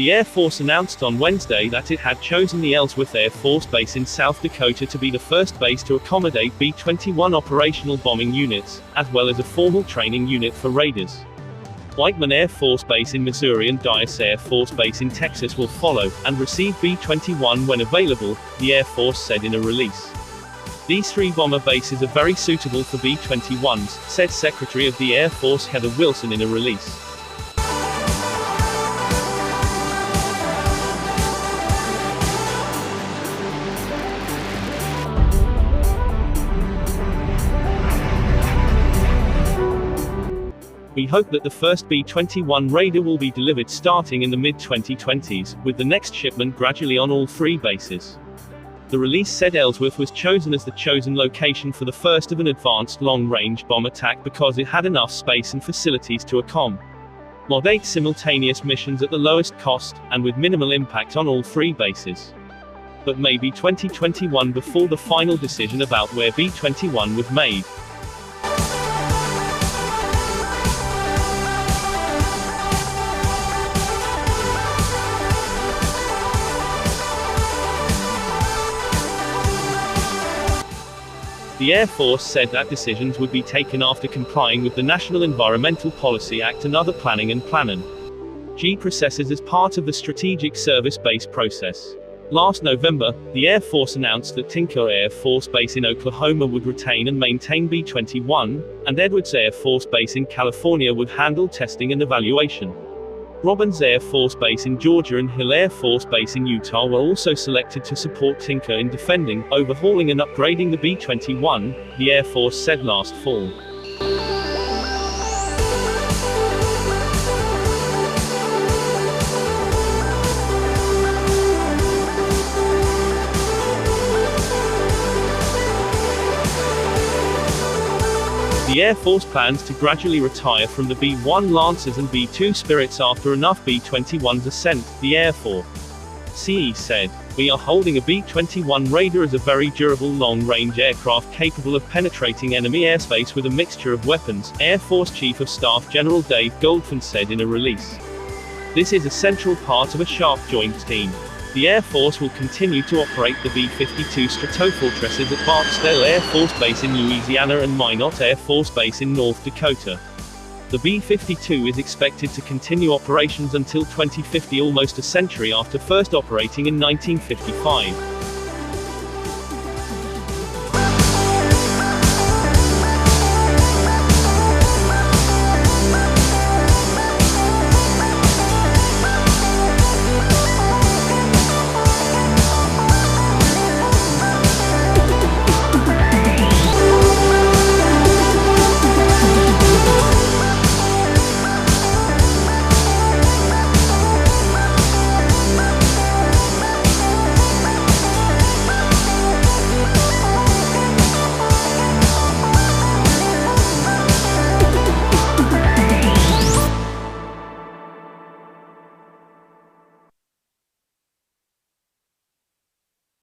The Air Force announced on Wednesday that it had chosen the Ellsworth Air Force Base in South Dakota to be the first base to accommodate B-21 operational bombing units, as well as a formal training unit for raiders. Whiteman Air Force Base in Missouri and Dyess Air Force Base in Texas will follow, and receive B-21 when available, the Air Force said in a release. These three bomber bases are very suitable for B-21s, said Secretary of the Air Force Heather Wilson in a release. We hope that the first B-21 Raider will be delivered starting in the mid-2020s, with the next shipment gradually on all three bases. The release said Ellsworth was chosen as the chosen location for the first of an advanced long-range bomb attack because it had enough space and facilities to accommodate simultaneous missions at the lowest cost, and with minimal impact on all three bases. But maybe 2021 before the final decision about where B-21 was made. The Air Force said that decisions would be taken after complying with the National Environmental Policy Act and other planning and processes as part of the Strategic Service Base process. Last November, the Air Force announced that Tinker Air Force Base in Oklahoma would retain and maintain B-21, and Edwards Air Force Base in California would handle testing and evaluation. Robins Air Force Base in Georgia and Hill Air Force Base in Utah were also selected to support Tinker in defending, overhauling and upgrading the B-21, the Air Force said last fall. The Air Force plans to gradually retire from the B-1 Lancers and B-2 Spirits after enough B-21s are sent, the Air Force said. We are holding a B-21 Raider as a very durable long-range aircraft capable of penetrating enemy airspace with a mixture of weapons, Air Force Chief of Staff General Dave Goldfein said in a release. This is a central part of a sharp joint team. The Air Force will continue to operate the B-52 Stratofortresses at Barksdale Air Force Base in Louisiana and Minot Air Force Base in North Dakota. The B-52 is expected to continue operations until 2050, almost a century after first operating in 1955.